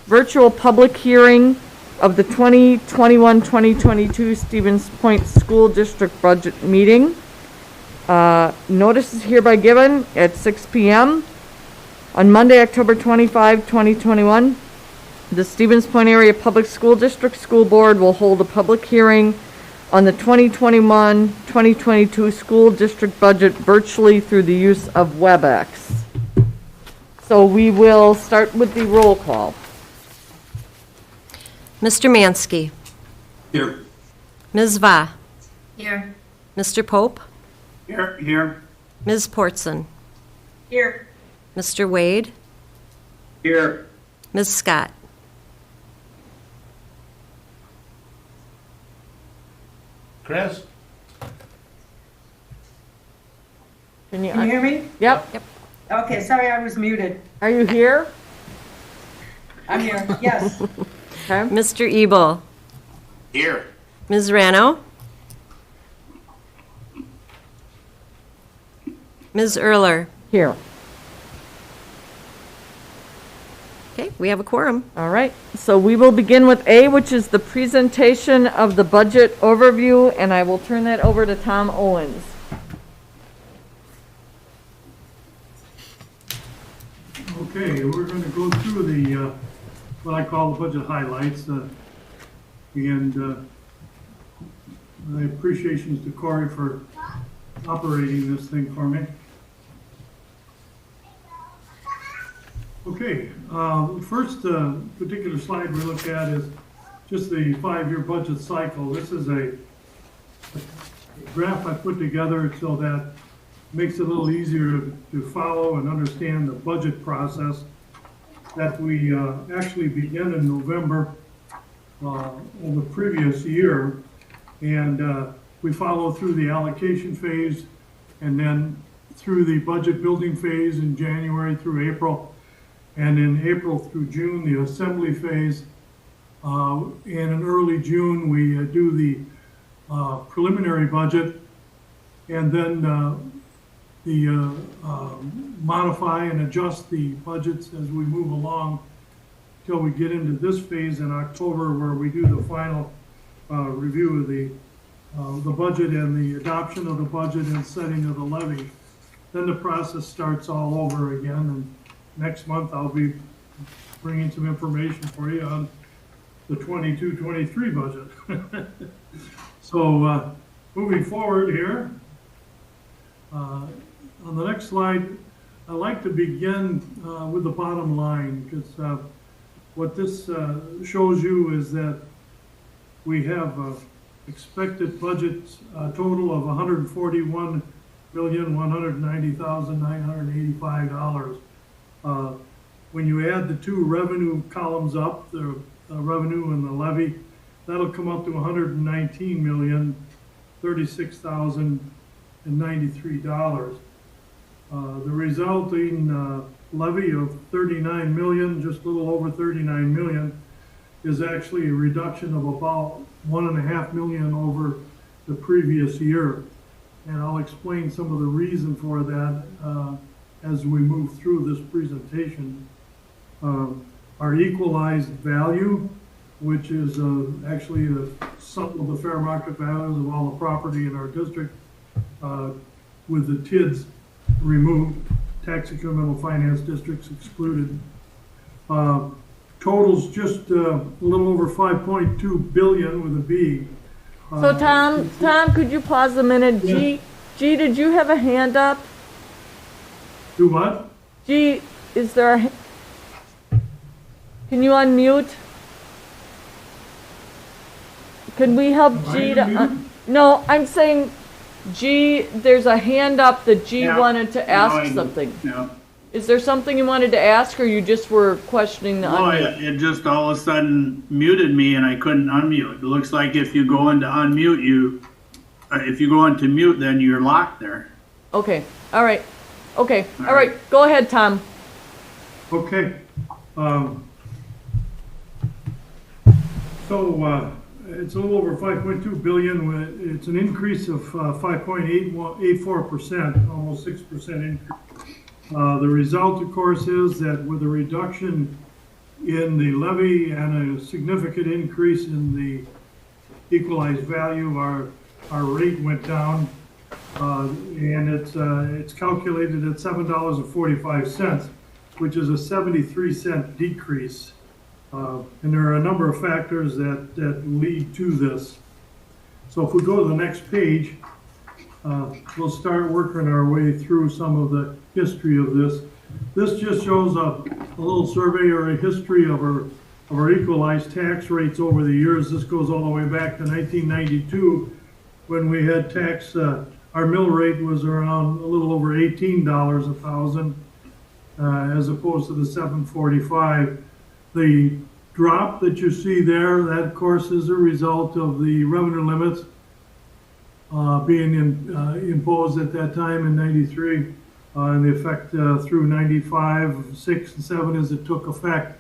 virtual public hearing of the 2021-2022 Stevens Point School District Budget Meeting. Notice is hereby given at 6 p.m. on Monday, October 25, 2021. The Stevens Point Area Public School District School Board will hold a public hearing on the 2021-2022 school district budget virtually through the use of WebEx. So we will start with the roll call. Mr. Mansky. Here. Ms. Va. Here. Mr. Pope. Here. Ms. Portson. Here. Mr. Wade. Here. Ms. Scott. Chris? Can you Can you hear me? Yep. Okay, sorry, I was muted. Are you here? I'm here, yes. Okay. Mr. Ebel. Here. Ms. Rano. Ms. Erler. Here. Okay, we have a quorum. All right. So we will begin with A, which is the presentation of the budget overview, and I will turn that over to Tom Owens. Okay, we're going to go through the what I call the budget highlights, and my appreciations to Corey for operating this thing for me. Okay, first particular slide we look at is just the 5-year budget cycle. This is a graph I put together so that makes it a little easier to follow and understand the budget process that we actually began in November of the previous year. And we follow through the allocation phase and then through the budget building phase in January through April. And in April through June, the assembly phase. And in early June, we do the preliminary budget, and then modify and adjust the budgets as we move along till we get into this phase in October, where we do the final review of the budget and the adoption of the budget and setting of the levy. Then the process starts all over again, and next month I'll be bringing some information for you on the 22-23 budget. So moving forward here, on the next slide, I like to begin with the bottom line, because what this shows you is that we have expected budget total of $141,190,985. When you add the two revenue columns up, the revenue and the levy, that'll come up to $119,036,093. The resulting levy of 39 million, just a little over 39 million, is actually a reduction of about 1.5 million over the previous year. And I'll explain some of the reason for that as we move through this presentation. Our equalized value, which is actually the sum of the fair market values of all the property in our district, with the TIDs removed, tax incremental finance districts excluded, totals just a little over 5.2 billion with a B. So Tom, could you pause a minute? Yeah. G, did you have a hand up? Do what? G, is there a, can you unmute? Can we help Am I G to, unmuted? no, I'm saying G, there's a hand up that G Yeah. wanted to ask something. No, Is there something you wanted to ask, or you just were questioning the unmute? it just all of a sudden muted me and I couldn't unmute. It looks like if you go into unmute, if you go into mute, then you're locked there. Okay, all right. Okay, All all right. Go ahead, Tom. Okay. So it's a little over 5.2 billion. It's an increase of 5.84%, almost 6% increase. The result, of course, is that with a reduction in the levy and a significant increase in the equalized value. Our rate went down, and it's calculated at $7.45, which is a 73-cent decrease. And there are a number of factors that lead to this. So if we go to the next page, we'll start working our way through some of the history of this. This just shows a little survey or a history of our equalized tax rates over the years. This goes all the way back to 1992, when we had tax, our mill rate was around a little over $18 a thousand, as opposed to the $7.45. The drop that you see there, that of course is a result of the revenue limits being imposed at that time in 93, and the effect through 95, 6, and 7 as it took effect.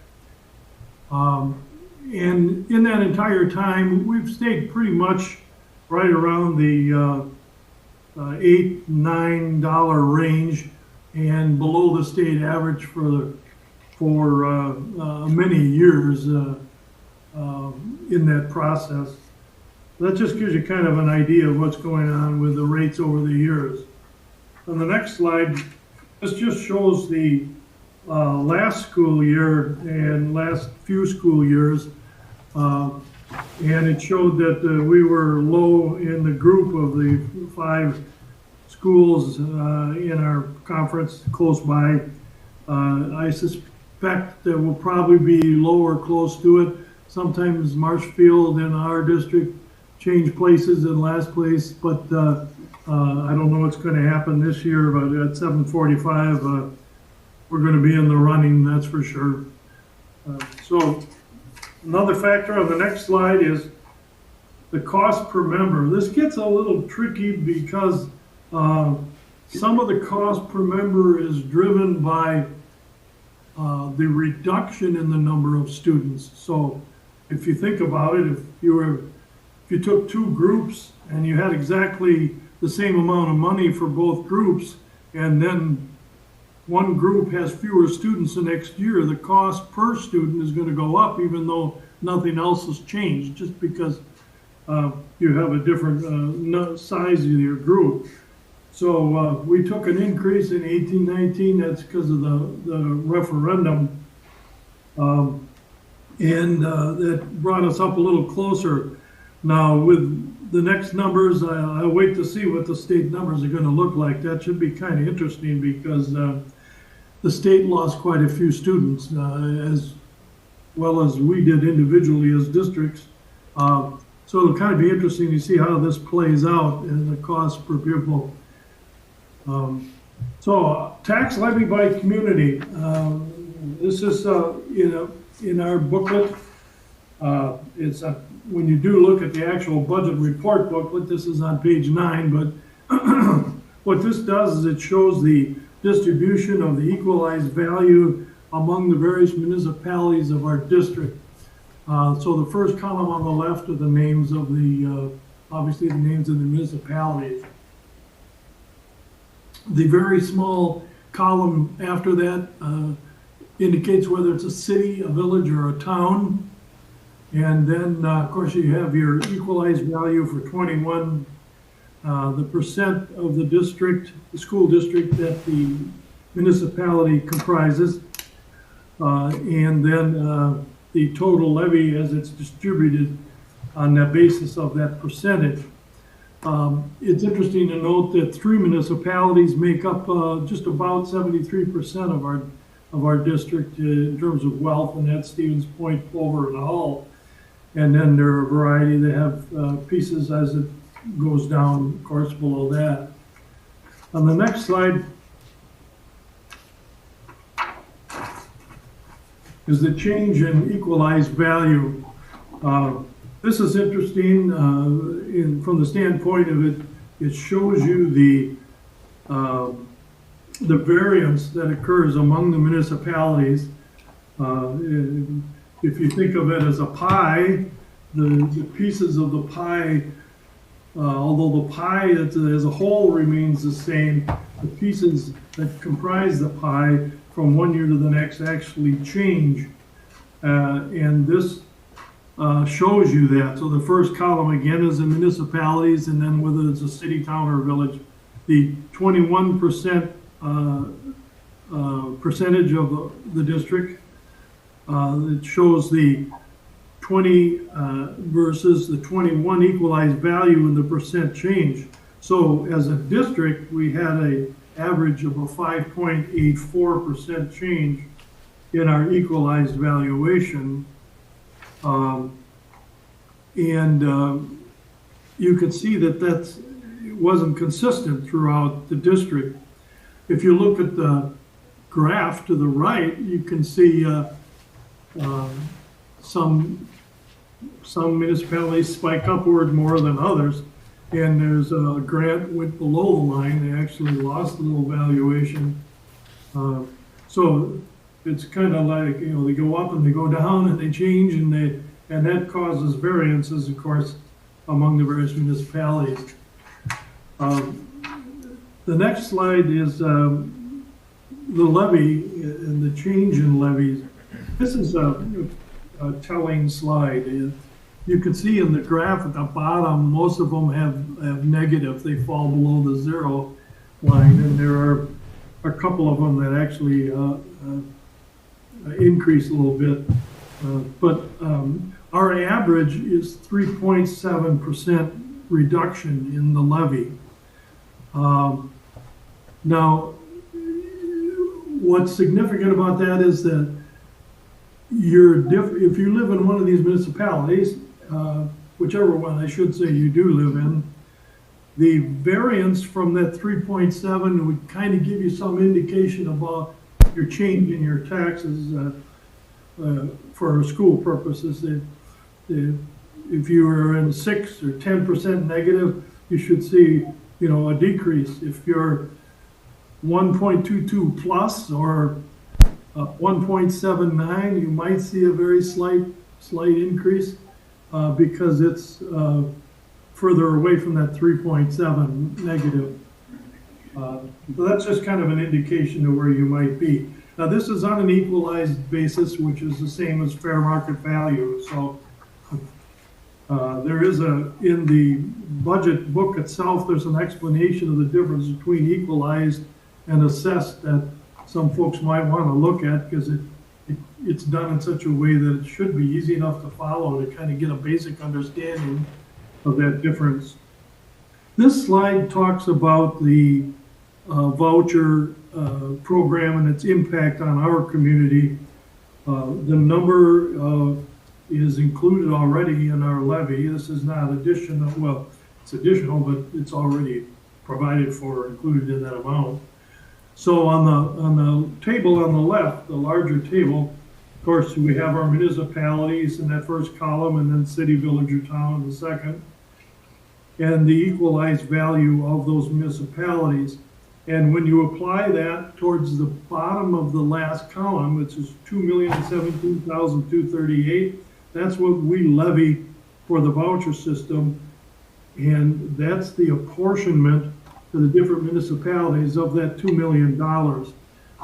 And in that entire time, we've stayed pretty much right around the $8, $9 range and below the state average for many years in that process. That just gives you kind of an idea of what's going on with the rates over the years. On the next slide, this just shows the last school year and last few school years. And it showed that we were low in the group of the 5 schools in our conference close by. I suspect that we'll probably be low or close to it. Sometimes Marshfield in our district change places in last place, but I don't know what's going to happen this year, but at 7:45, we're going to be in the running, that's for sure. So another factor on the next slide is the cost per member. This gets a little tricky because some of the cost per member is driven by the reduction in the number of students. So if you think about it, if you took 2 groups and you had exactly the same amount of money for both groups, and then one group has fewer students the next year, the cost per student is going to go up even though nothing else has changed, just because you have a different size of your group. So we took an increase in 18-19, that's because of the referendum, and that brought us up a little closer. Now with the next numbers, I'll wait to see what the state numbers are going to look like. That should be kind of interesting because the state lost quite a few students, as well as we did individually as districts. So it'll kind of be interesting to see how this plays out in the cost per pupil. So tax levy by community. This is in our booklet. It's when you do look at the actual budget report booklet, this is on page 9, but what this does is it shows the distribution of the equalized value among the various municipalities of our district. So the first column on the left are the names of the, obviously the names of the municipalities. The very small column after that indicates whether it's a city, a village, or a town. And then, of course, you have your equalized value for 21, the percent of the district, the school district that the municipality comprises, and then the total levy as it's distributed on the basis of that percentage. It's interesting to note that 3 municipalities make up just about 73% of our district in terms of wealth, and that's Stevens Point, Clover, and Hull. And then there are a variety that have pieces as it goes down, of course, below that. On the next slide is the change in equalized value. This is interesting from the standpoint of it shows you the variance that occurs among the municipalities. If you think of it as a pie, the pieces of the pie, although the pie as a whole remains the same, the pieces that comprise the pie from one year to the next actually change. And this shows you that. So the first column again is the municipalities, and then whether it's a city, town, or village, the 21% percentage of the district. It shows the 20 versus the 21 equalized value and the percent change. So as a district, we had a average of a 5.84% change in our equalized valuation. You can see that it wasn't consistent throughout the district. If you look at the graph to the right, you can see some municipalities spike upward more than others. And there's a grant went below the line. They actually lost a little valuation. So it's kind of like, you know, they go up and they go down and they change, and that causes variances, of course, among the various municipalities. The next slide is the levy and the change in levies. This is a telling slide. You can see in the graph at the bottom, most of them have negative. They fall below the zero line, and there are a couple of them that actually increase a little bit. But our average is 3.7% reduction in the levy. Now, what's significant about that is that if you live in one of these municipalities, whichever one I should say you do live in, the variance from that 3.7 would kind of give you some indication about your change in your taxes for school purposes. If you are in 6 or 10% negative, you should see, you know, a decrease. If you're 1.22 plus or 1.79, you might see a very slight increase because it's further away from that 3.7 negative. So that's just kind of an indication of where you might be. Now, this is on an equalized basis, which is the same as fair market value. So there is in the budget book itself, there's an explanation of the difference between equalized and assessed that some folks might want to look at, because it's done in such a way that it should be easy enough to follow to kind of get a basic understanding of that difference. This slide talks about the voucher program and its impact on our community. The number is included already in our levy. This is not additional. Well, it's additional, but it's already provided for, included in that amount. So on the table on the left, the larger table, of course, we have our municipalities in that first column, and then city, village, or town in the second, and the equalized value of those municipalities. And when you apply that towards the bottom of the last column, which is $2,017,238, that's what we levy for the voucher system, and that's the apportionment to the different municipalities of that $2 million.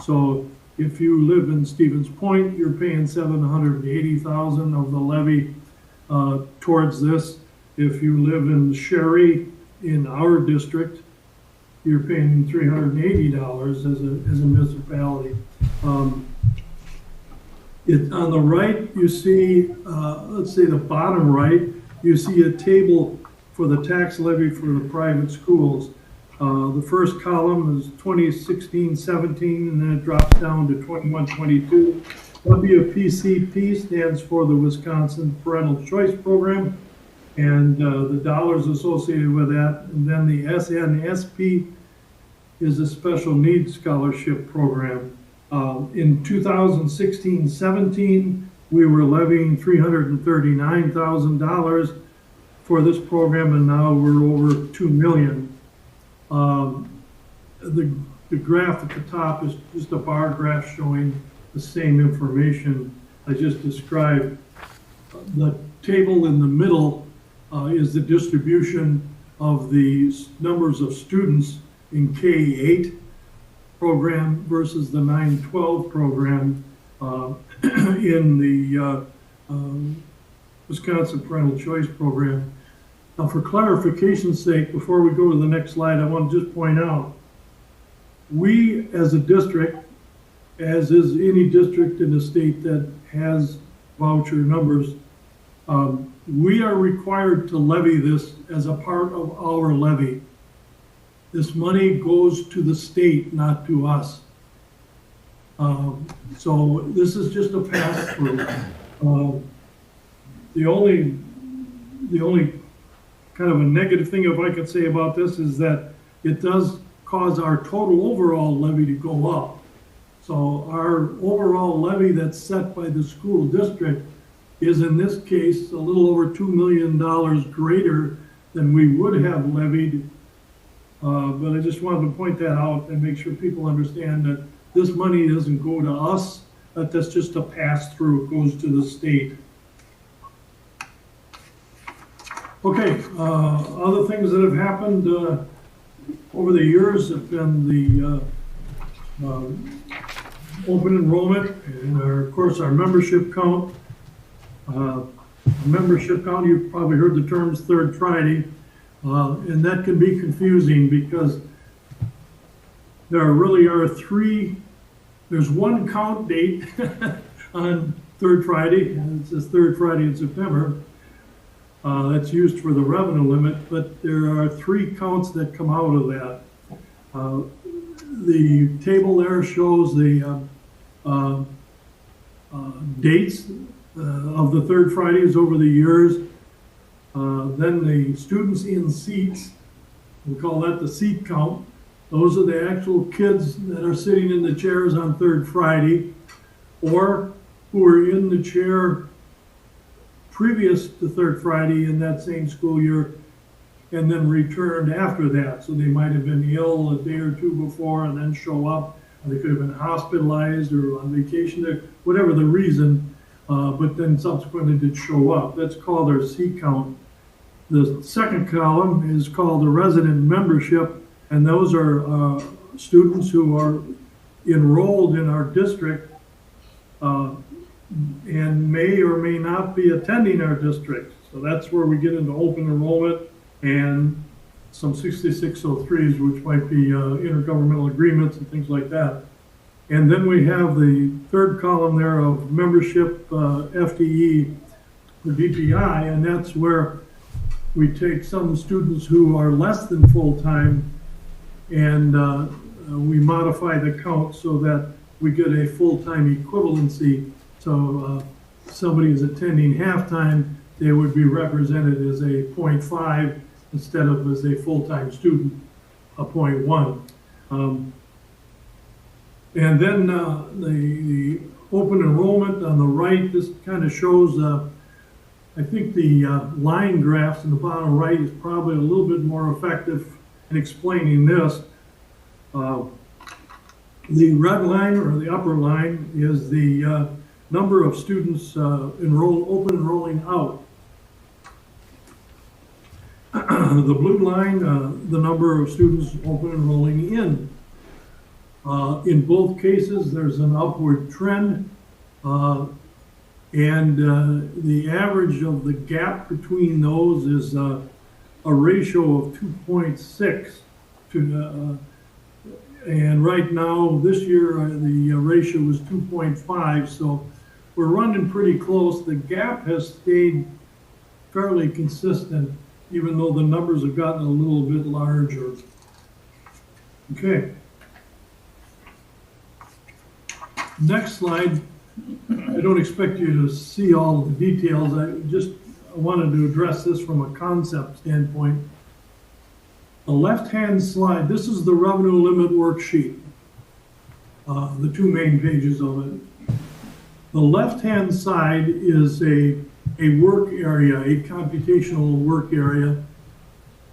So if you live in Stevens Point, you're paying $780,000 of the levy towards this. If you live in Sherry, in our district, you're paying $380 as a municipality. On the right, you see, let's say the bottom right, you see a table for the tax levy for the private schools. The first column is 2016-17, and then it drops down to 21-22. WPCP stands for the Wisconsin Parental Choice Program, and the dollars associated with that. And then the SNSP is a Special Needs Scholarship Program. In 2016-17, we were levying $339,000 for this program, and now we're over $2 million. The graph at the top is just a bar graph showing the same information I just described. The table in the middle is the distribution of the numbers of students in K-8 program versus the 9-12 program. in the Wisconsin Parental Choice Program. Now, for clarification's sake, before we go to the next slide, I want to just point out, we as a district, as is any district in the state that has voucher numbers, we are required to levy this as a part of our levy. This money goes to the state, not to us. So this is just a pass-through. The only kind of a negative thing, if I could say, about this is that it does cause our total overall levy to go up. So our overall levy that's set by the school district is in this case a little over $2 million greater than we would have levied. But I just wanted to point that out and make sure people understand that this money doesn't go to us, that that's just a pass-through, it goes to the state. Okay, other things that have happened over the years have been the open enrollment and of course our membership count. Membership count, you've probably heard the terms third Friday, and that can be confusing because there really are there's one count date on third Friday, and it says third Friday in September. That's used for the revenue limit, but there are 3 counts that come out of that. The table there shows the dates of the third Fridays over the years. Then the students in seats, we call that the seat count. Those are the actual kids that are sitting in the chairs on third Friday, or who are in the chair previous to third Friday in that same school year, and then returned after that. So they might have been ill a day or 2 before and then show up. Or they could have been hospitalized or on vacation, whatever the reason, but then subsequently did show up. That's called our seat count. The second column is called the resident membership, and those are students who are enrolled in our district and may or may not be attending our district. So that's where we get into open enrollment and some 6603s, which might be intergovernmental agreements and things like that. And then we have the third column there of membership FTE, the DPI, and that's where we take some students who are less than full-time and we modify the count so that we get a full-time equivalency. So somebody is attending half-time, they would be represented as a 0.5 instead of as a full-time student, a 0.1. And then the open enrollment on the right, this kind of shows, I think the line graphs in the bottom right is probably a little bit more effective in explaining this. The red line, or the upper line, is the number of students open enrolling out. The blue line, the number of students open enrolling in. In both cases, there's an upward trend, and the average of the gap between those is a ratio of 2.6 to and right now, this year, the ratio is 2.5, so we're running pretty close. The gap has stayed fairly consistent, even though the numbers have gotten a little bit larger. Okay. Next slide. I don't expect you to see all of the details. I wanted to address this from a concept standpoint. The left-hand slide, this is the revenue limit worksheet, the 2 main pages of it. The left-hand side is a work area, a computational work area.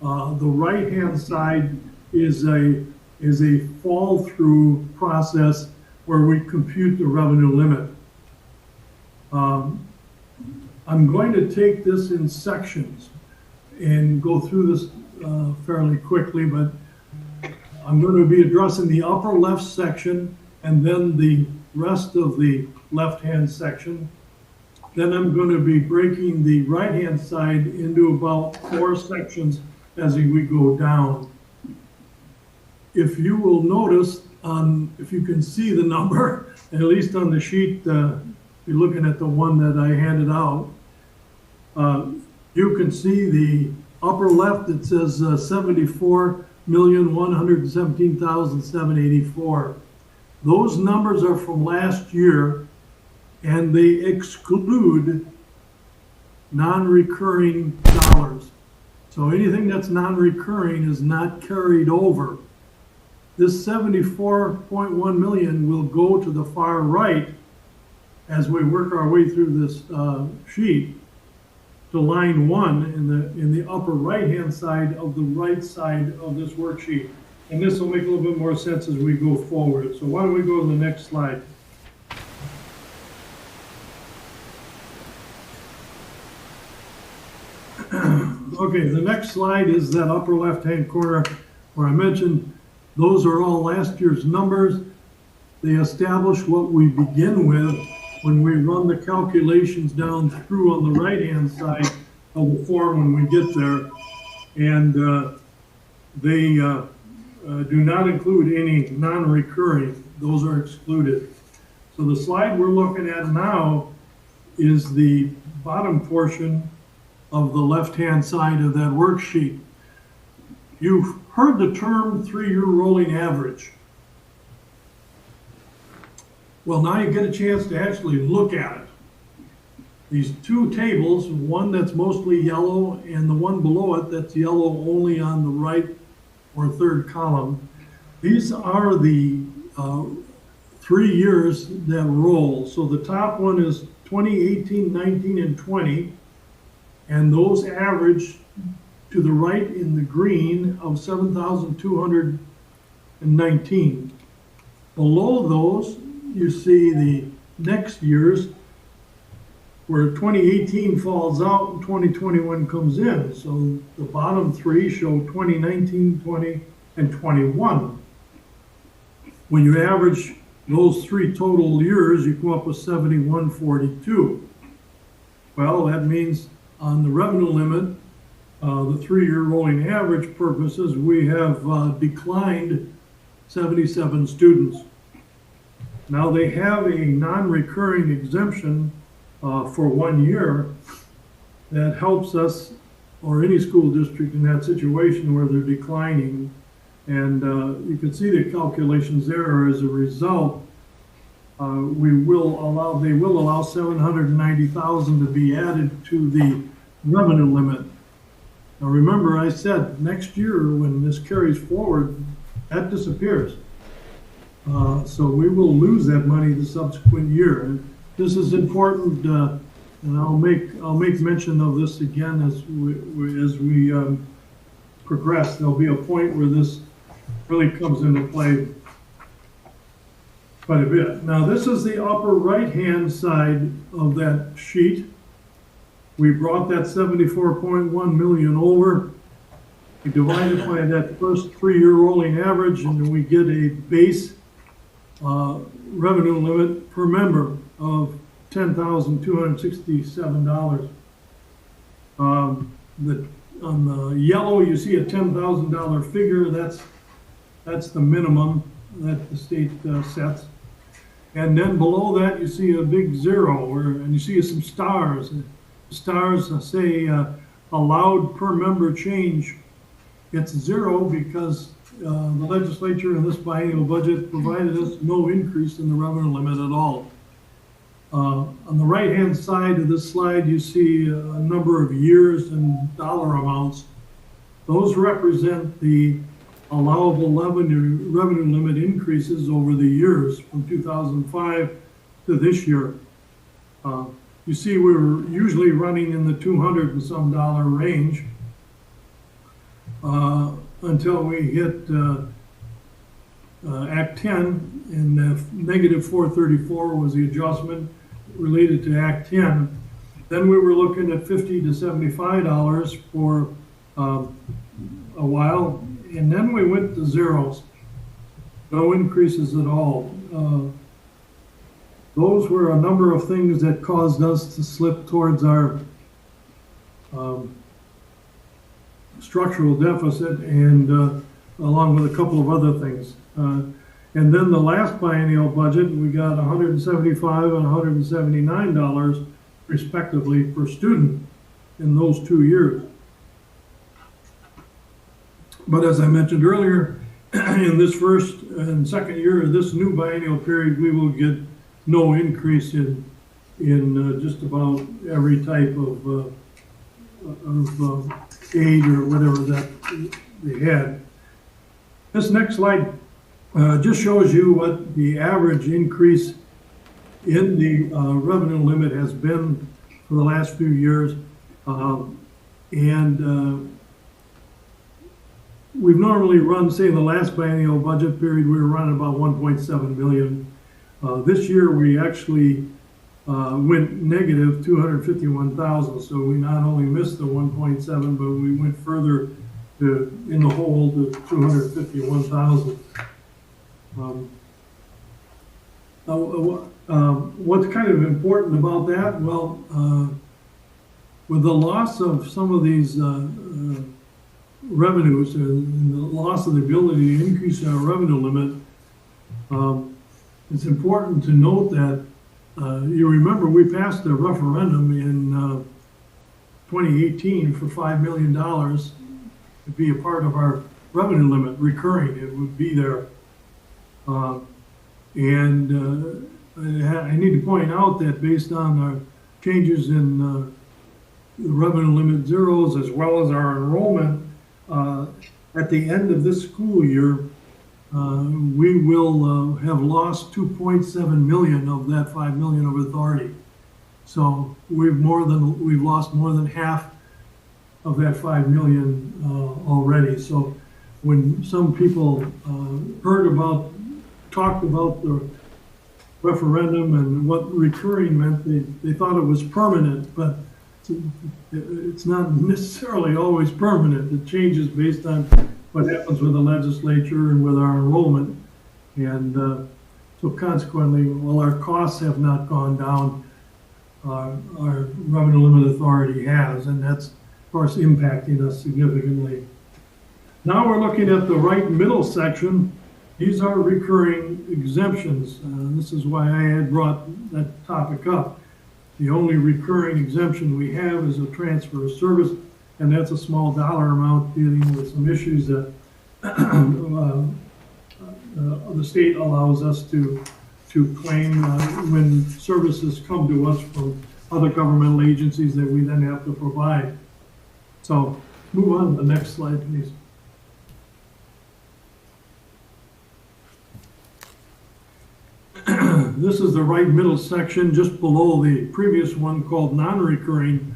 The right-hand side is a fall-through process where we compute the revenue limit. I'm going to take this in sections and go through this fairly quickly, but I'm going to be addressing the upper left section and then the rest of the left-hand section. Then I'm going to be breaking the right-hand side into about 4 sections as we go down. If you will notice, if you can see the number, at least on the sheet, you're looking at the one that I handed out, you can see the upper left, it says 74,117,784. Those numbers are from last year, and they exclude non-recurring dollars. So anything that's non-recurring is not carried over. This 74.1 million will go to the far right as we work our way through this sheet to line 1 in the upper right-hand side of the right side of this worksheet. And this will make a little bit more sense as we go forward. So why don't we go to the next slide? Okay, the next slide is that upper left-hand corner where I mentioned those are all last year's numbers. They establish what we begin with when we run the calculations down through on the right-hand side of the form when we get there. And they do not include any non-recurring. Those are excluded. So the slide we're looking at now is the bottom portion of the left-hand side of that worksheet. You've heard the term 3-year rolling average. Well, now you get a chance to actually look at it. These 2 tables, one that's mostly yellow and the one below it that's yellow only on the right or 3rd column, these are the 3 years that roll. So the top one is 2018, 19, and 20. And those average to the right in the green of 7,219. Below those, you see the next years where 2018 falls out and 2021 comes in. So the bottom 3 show 2019, 20, and 21. When you average those 3 total years, you come up with 7142. Well, that means on the revenue limit, the 3-year rolling average purposes, we have declined 77 students. Now they have a non-recurring exemption for 1 year that helps us, or any school district in that situation where they're declining. And you can see the calculations there. As a result, they will allow 790,000 to be added to the revenue limit. Now remember, I said next year when this carries forward, that disappears. So we will lose that money the subsequent year. And this is important, and I'll make mention of this again as we progress. There'll be a point where this really comes into play quite a bit. Now this is the upper right-hand side of that sheet. We brought that 74.1 million over. We divide it by that first 3-year rolling average, and we get a base revenue limit per member of $10,267. On the yellow, you see a $10,000 figure. That's the minimum that the state sets. And then below that, you see a big 0, and you see some stars. Stars say allowed per member change. It's 0 because the legislature in this biennial budget provided us no increase in the revenue limit at all. On the right-hand side of this slide, you see a number of years and dollar amounts. Those represent the allowable revenue limit increases over the years from 2005 to this year. You see we were usually running in the $200 and some range until we hit Act 10, and negative 434 was the adjustment related to Act 10. Then we were looking at $50 to $75 for a while, and then we went to zeros, no increases at all. those were a number of things that caused us to slip towards our structural deficit, and along with a couple of other things. And then the last biennial budget, we got $175 and $179 respectively per student in those 2 years. But as I mentioned earlier, in this first and second year of this new biennial period, we will get no increase in just about every type of aid or whatever that they had. This next slide just shows you what the average increase in the revenue limit has been for the last few years. We've normally run, say in the last biennial budget period, we were running about 1.7 million. This year we actually went negative 251,000. So we not only missed the 1.7, but we went further in the hole to 251,000. What's kind of important about that? Well, with the loss of some of these revenues and the loss of the ability to increase our revenue limit, it's important to note that you remember we passed a referendum in 2018 for $5 million to be a part of our revenue limit, recurring. It would be there. I need to point out that based on the changes in the revenue limit zeros as well as our enrollment, at the end of this school year, we will have lost 2.7 million of that 5 million of authority. So we've lost more than half of that 5 million already. So when some people talked about the referendum and what recurring meant, they thought it was permanent, but it's not necessarily always permanent. It changes based on what happens with the legislature and with our enrollment. And so consequently, while our costs have not gone down, our revenue limit authority has, and that's of course impacting us significantly. Now we're looking at the right middle section. These are recurring exemptions. This is why I had brought that topic up. The only recurring exemption we have is a transfer of service, and that's a small dollar amount dealing with some issues that the state allows us to claim when services come to us from other governmental agencies that we then have to provide. So move on to the next slide, please. This is the right middle section just below the previous one called non-recurring.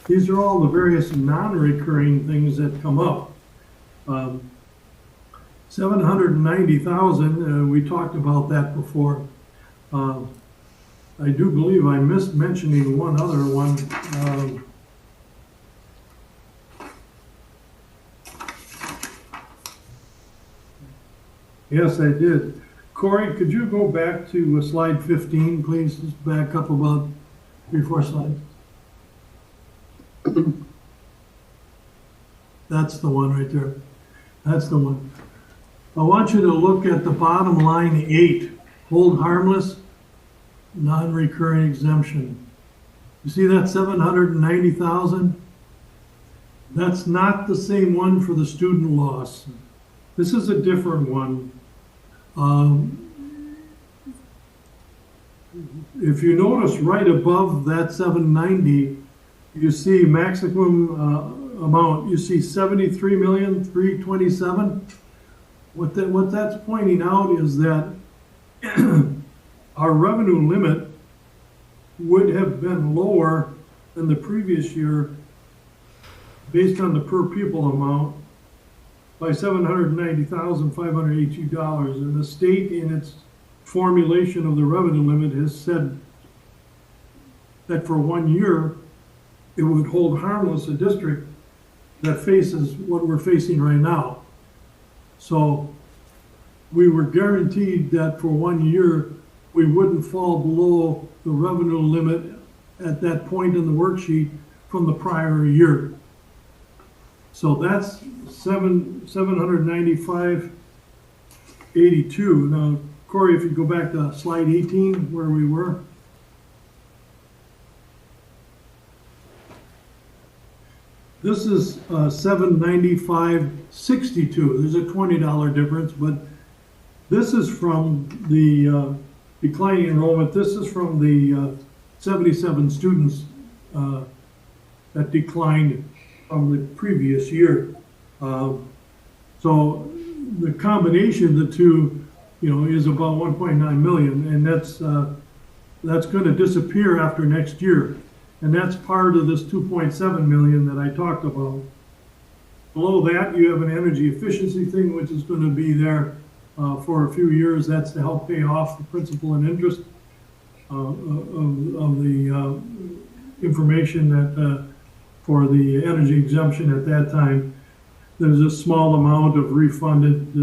These are all the various non-recurring things that come up. 790,000, we talked about that before. I do believe I missed mentioning one other one. Yes, I did. Corey, could you go back to slide 15, please? Just back up about 3-4 slides. That's the one right there. That's the one. I want you to look at the bottom line 8, hold harmless, non-recurring exemption. You see that 790,000? That's not the same one for the student loss. This is a different one. If you notice right above that 790, you see maximum amount. You see 73,327,000. What that's pointing out is that our revenue limit would have been lower than the previous year based on the per pupil amount by $790,582, and the state in its formulation of the revenue limit has said that for 1 year it would hold harmless a district that faces what we're facing right now. So we were guaranteed that for 1 year we wouldn't fall below the revenue limit at that point in the worksheet from the prior year. So that's 795.82. Now, Corey, if you go back to slide 18 where we were. This is 795.62. There's a $20 difference, but this is from the declining enrollment. This is from the 77 students that declined from the previous year. So the combination of the two, is about 1.9 million, and that's going to disappear after next year. And that's part of this 2.7 million that I talked about. Below that, you have an energy efficiency thing, which is going to be there for a few years. That's to help pay off the principal and interest of the information that for the energy exemption at that time. There's a small amount of refunded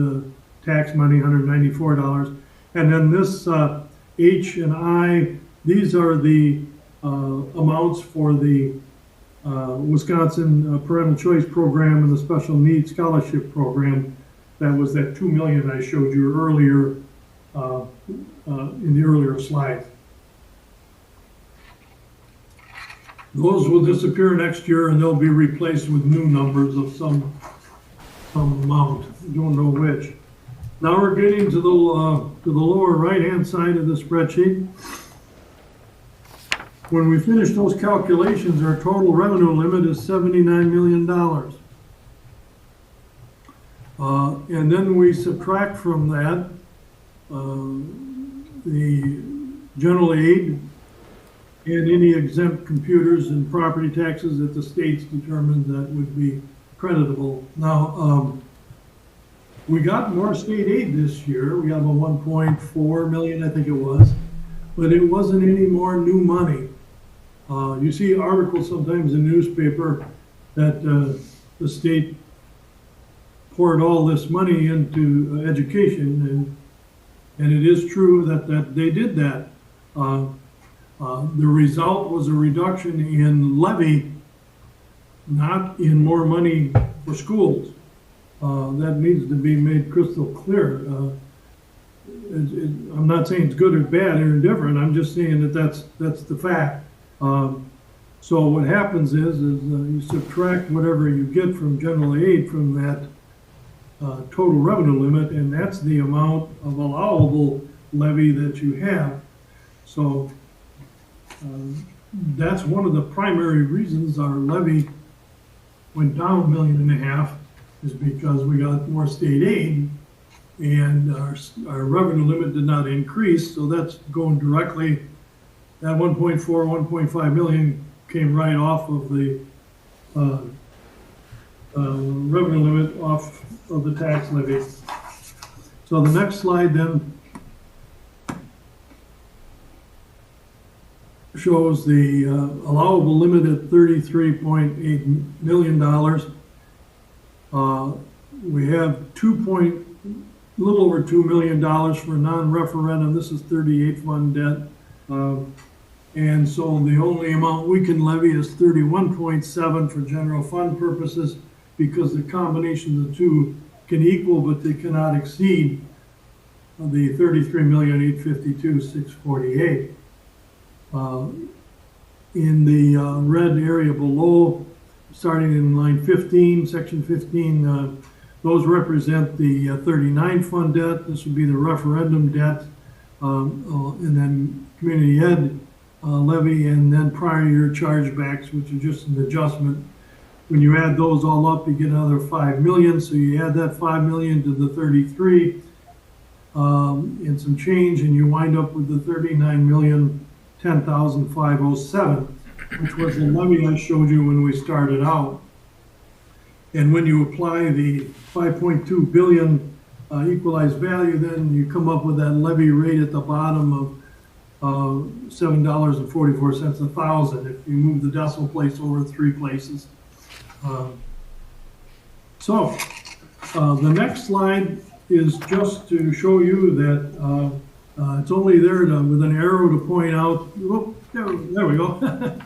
tax money, $194. And then this H and I, these are the amounts for the Wisconsin Parental Choice Program and the Special Needs Scholarship Program. That was that 2 million I showed you earlier in the earlier slide. Those will disappear next year and they'll be replaced with new numbers of some amount. Don't know which. Now we're getting to the lower right-hand side of the spreadsheet. When we finish those calculations, our total revenue limit is $79 million. And then we subtract from that the general aid and any exempt computers and property taxes that the states determined that would be creditable. Now, we got more state aid this year. We have a 1.4 million, I think it was, but it wasn't any more new money. You see articles sometimes in the newspaper that the state poured all this money into education, and it is true that they did that. The result was a reduction in levy, not in more money for schools. That needs to be made crystal clear. I'm not saying it's good or bad or indifferent. I'm just saying that that's the fact. So what happens is you subtract whatever you get from general aid from that total revenue limit, and that's the amount of allowable levy that you have. So that's one of the primary reasons our levy went down $1.5 million, is because we got more state aid and our revenue limit did not increase. So that's going directly, that 1.5 million came right off of the revenue limit off of the tax levy. So the next slide then shows the allowable limit at $33.8 million. We have a little over $2 million for non-referendum. This is 38 fund debt. And so the only amount we can levy is 31.7 for general fund purposes, because the combination of the two can equal, but they cannot exceed the 33,852,648. In the red area below, starting in line 15, section 15, those represent the 39 fund debt. This would be the referendum debt, and then community ed levy, and then prior year chargebacks, which are just an adjustment. When you add those all up, you get another 5 million. So you add that 5 million to the 33 and some change, and you wind up with the 39,010,507, which was the levy I showed you when we started out. And when you apply the 5.2 billion equalized value, then you come up with that levy rate at the bottom of $7.44 a thousand if you move the decimal place over 3 places. The next slide is just to show you that It's only there with an arrow to point out, whoop, there we go.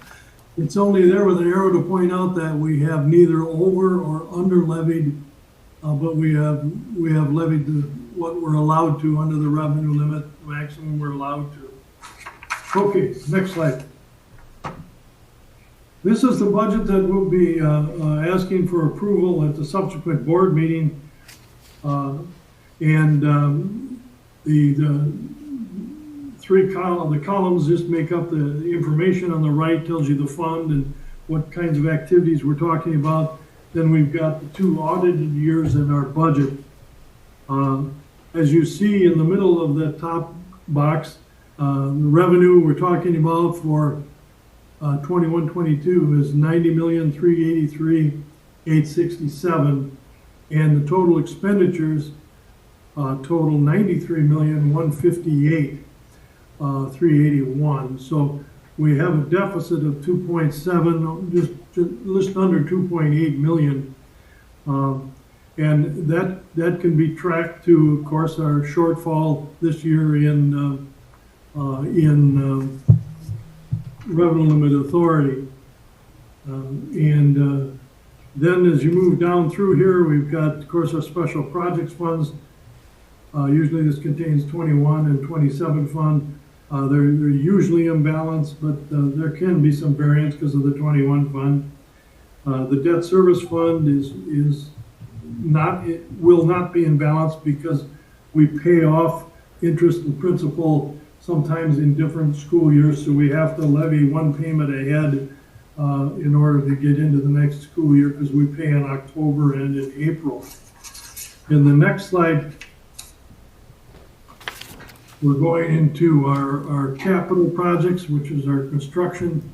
It's only there with an arrow to point out that we have neither over or under levied, but we have levied what we're allowed to under the revenue limit, maximum we're allowed to. Okay, next slide. This is the budget that we'll be asking for approval at the subsequent board meeting. The columns just make up the information. On the right tells you the fund and what kinds of activities we're talking about. Then we've got the 2 audited years in our budget. As you see in the middle of the top box, the revenue we're talking about for 21-22 is $90,383,867, and the total expenditures total $93,158,381. So we have a deficit of 2.7, just under 2.8 million, and that can be tracked to, of course, our shortfall this year in revenue limit authority. Then as you move down through here, we've got, of course, our special projects funds. Usually this contains 21 and 27 fund. They're usually in balance, but there can be some variance because of the 21 fund. The debt service fund will not be in balance because we pay off interest and principal sometimes in different school years, so we have to levy one payment ahead in order to get into the next school year because we pay in October and in April. In the next slide, we're going into our capital projects, which is our construction,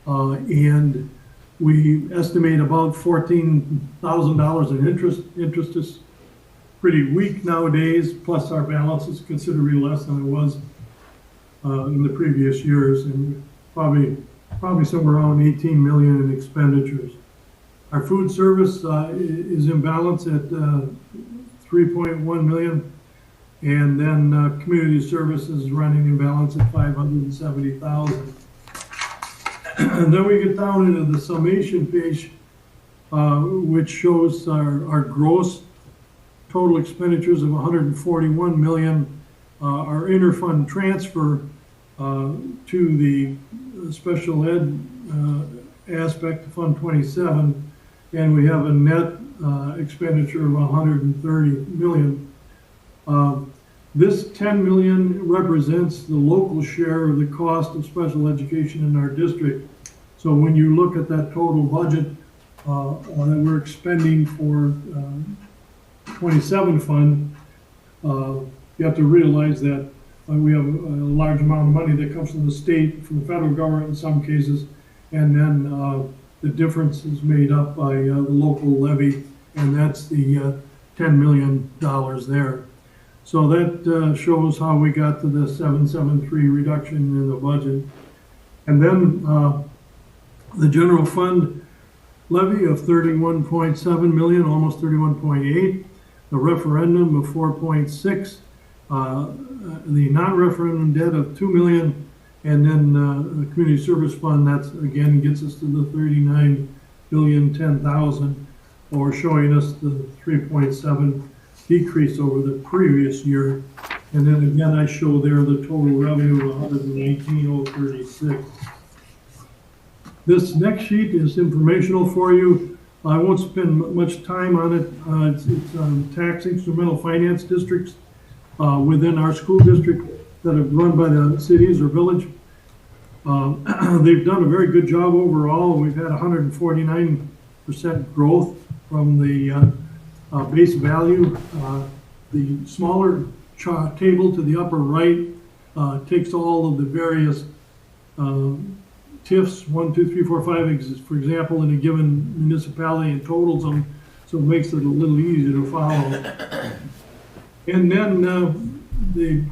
and we estimate about $14,000 in interest. Interest is pretty weak nowadays, plus our balance is considerably less than it was in the previous years, and probably somewhere around 18 million in expenditures. Our food service is in balance at 3.1 million, and then community services is running in balance at 570,000. And then we get down into the summation page, which shows our gross total expenditures of 141 million. Our interfund transfer to the special ed aspect of Fund 27, and we have a net expenditure of 130 million. This 10 million represents the local share of the cost of special education in our district. So when you look at that total budget that we're expending for 27 fund, you have to realize that we have a large amount of money that comes from the state, from the federal government in some cases, and then the difference is made up by the local levy, and that's the $10 million there. So that shows how we got to the 773 reduction in the budget. And then the general fund levy of 31.7 million, almost 31.8, the referendum of 4.6, the non-referendum debt of 2 million, and then the community service fund, that's again gets us to the 39,010,000, or showing us the 3.7 decrease over the previous year. And then again, I show there the total revenue of 119,036. This next sheet is informational for you. I won't spend much time on it. It's tax instrumental finance districts within our school district that are run by the cities or village. They've done a very good job overall. We've had 149% growth from the base value. The smaller table to the upper right takes all of the various TIFs, 1, 2, 3, 4, 5, for example, in a given municipality, and totals them, so it makes it a little easier to follow. And then the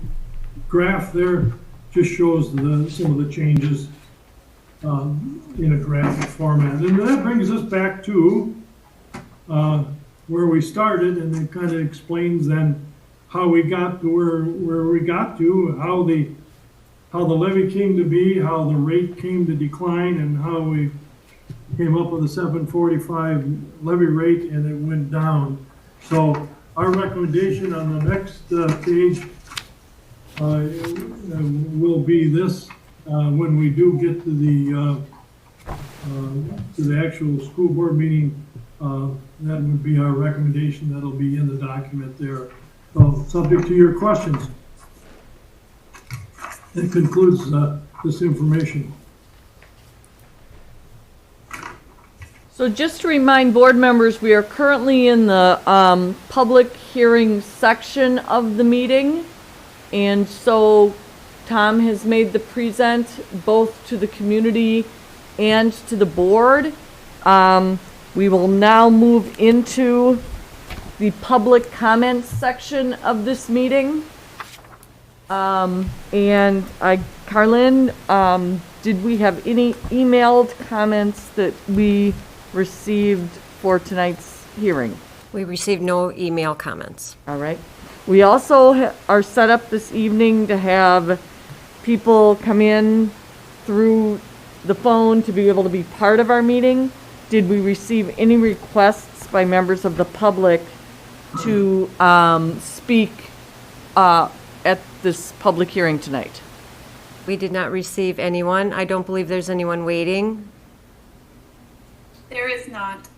graph there just shows some of the changes in a graphic format. And that brings us back to where we started, and it kind of explains then how we got to where we got to, how the levy came to be, how the rate came to decline, and how we came up with a 745 levy rate, and it went down. So our recommendation on the next page will be this, when we do get to the actual school board meeting, that would be our recommendation. That'll be in the document there. So subject to your questions. That concludes this information. So just to remind board members, we are currently in the public hearing section of the meeting. And so Tom has made the present both to the community and to the board. We will now move into the public comments section of this meeting. Carlin, did we have any emailed comments that we received for tonight's hearing? We received no email comments. All right. We also are set up this evening to have people come in through the phone to be able to be part of our meeting. Did we receive any requests by members of the public to speak at this public hearing tonight? We did not receive anyone. I don't believe there's anyone waiting. There is not.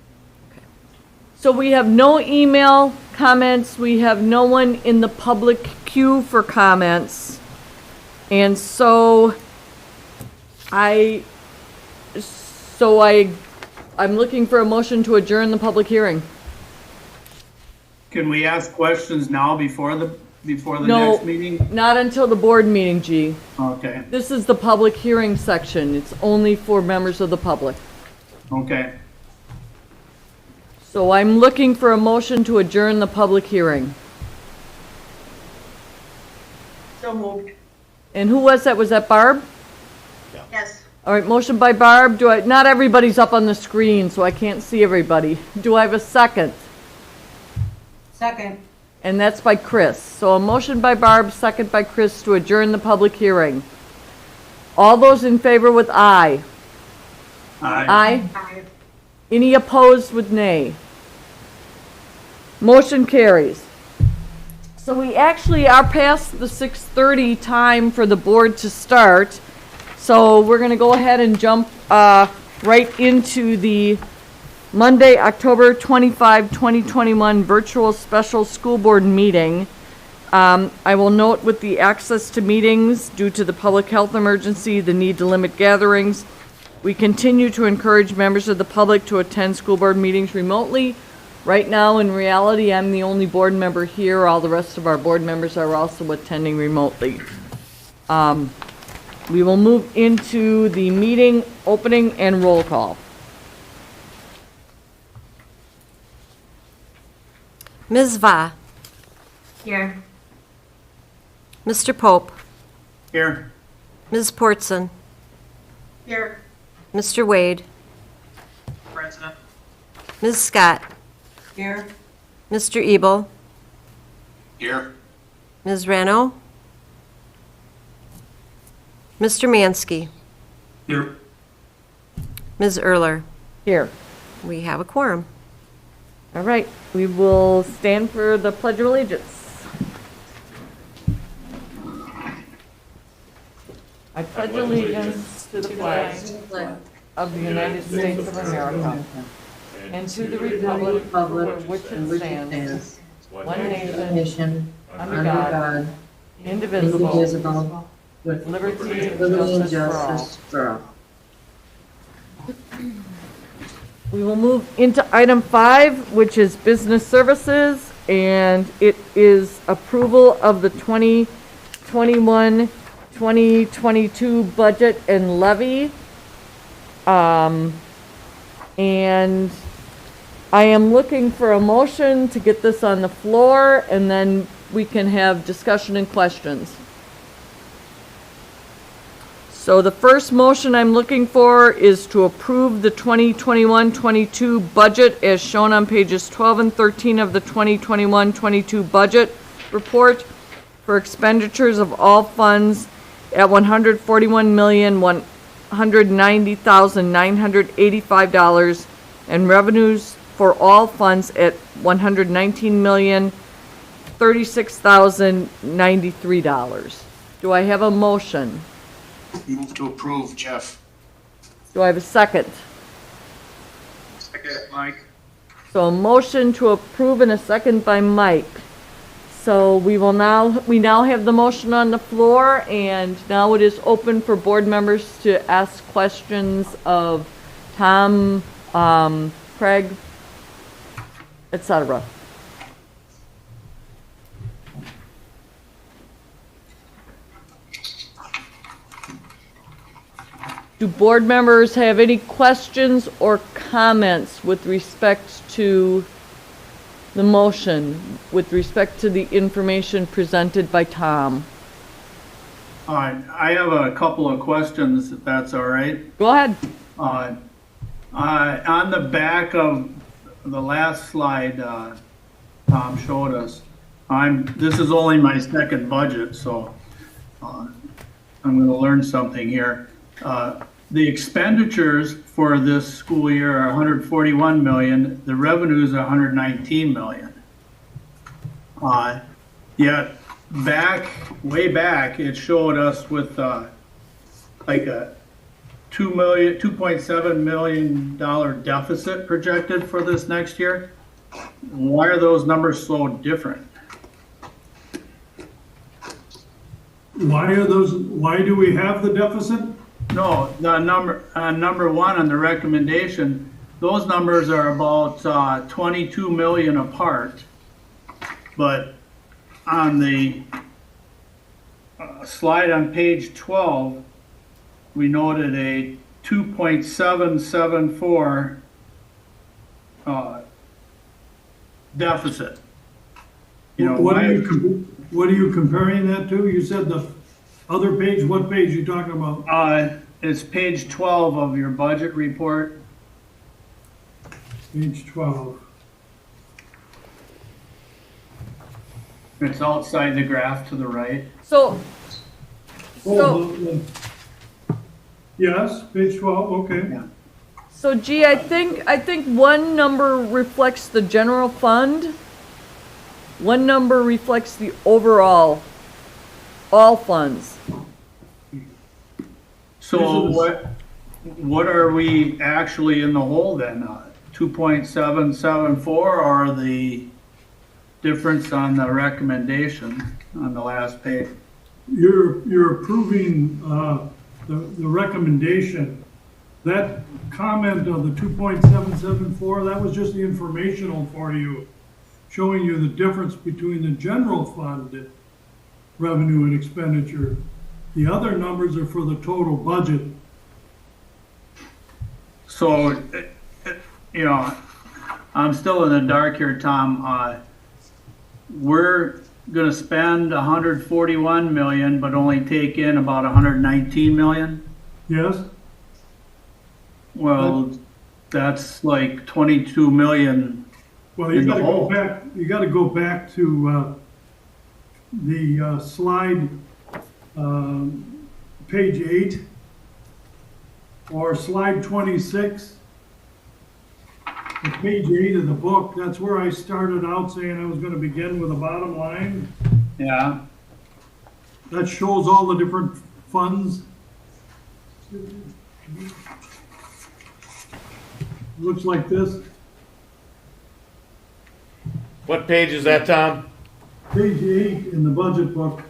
So we have no email comments. We have no one in the public queue for comments. And so I'm looking for a motion to adjourn the public hearing. Can we ask questions now before the No. next meeting? Not until the board meeting, G. Okay, This is the public hearing section. It's only for members of the public. okay. So I'm looking for a motion to adjourn the public hearing. So moved. And who was that? Was that Barb? Yes. All right, motion by Barb. Not everybody's up on the screen, so I can't see everybody. Do I have a second? Second. And that's by Chris. So a motion by Barb, second by Chris to adjourn the public hearing. All those in favor with aye? Aye. Aye. Any opposed with nay? Motion carries. So we actually are past the 6:30 time for the board to start. So we're going to go ahead and jump right into the Monday, October 25, 2021 virtual special school board meeting. I will note with the access to meetings due to the public health emergency, the need to limit gatherings, we continue to encourage members of the public to attend school board meetings remotely. Right now, in reality, I'm the only board member here. All the rest of our board members are also attending remotely. We will move into the meeting opening and roll call. Ms. Va, Here. Mr. Pope, Here, Ms. Portson, Here. Mr. Wade, President. Ms. Scott, Here. Mr. Ebel, Here. Ms. Rano, Mr. Mansky, here. Ms. Erler. Here. We have a quorum. All right, we will stand for the Pledge of Allegiance. I pledge allegiance to the flag of the United States of America and to the republic for which it stands, one nation, under God, indivisible, with liberty and justice for all. We will move into item 5, which is business services, and it is approval of the 2021-2022 budget and levy. And I am looking for a motion to get this on the floor, and then we can have discussion and questions. So the first motion I'm looking for is to approve the 2021-22 budget as shown on pages 12 and 13 of the 2021-22 budget report for expenditures of all funds at $141,190,985 and revenues for all funds at $119,036,093. Do I have a motion? Move to approve, Jeff. Do I have a second? Second, Mike. So a motion to approve and a second by Mike. So we now have the motion on the floor, and now it is open for board members to ask questions of Tom, Craig, etc. Do board members have any questions or comments with respect to the motion, with respect to the information presented by Tom? I have a couple of questions, if that's all right. Go ahead. On the back of the last slide, Tom showed us, this is only my second budget, so I'm gonna learn something here. The expenditures for this school year are 141 million, the revenues are 119 million. Yet way back, it showed us with like a $2.7 million deficit projected for this next year. Why are those numbers so different? Why do we have the deficit? No, the number one on the recommendation, those numbers are about 22 million apart. But on the slide on page 12, we noted a 2.774 deficit. What are you comparing that to? You said the other page. What page are you talking about? It's page 12 of your budget report. Page 12. It's outside the graph to the right. So, Yes, page 12, okay. Yeah. so G, I think one number reflects the general fund. One number reflects the overall, all funds. So what are we actually in the hole then? 2.774 or the difference on the recommendation on the last page? You're approving the recommendation. That comment of the 2.774, that was just the informational for you, showing you the difference between the general fund revenue and expenditure. The other numbers are for the total budget. So, I'm still in the dark here, Tom. We're gonna spend 141 million, but only take in about 119 million? Yes? Well, that's like 22 million. Well, you In the gotta go hole. back, to the slide, page 8, or slide 26. Page 8 of the book, that's where I started out saying I was gonna begin with the bottom line. Yeah, That shows all the different funds. Looks like this. What page is that, Tom? Page 8 in the budget book.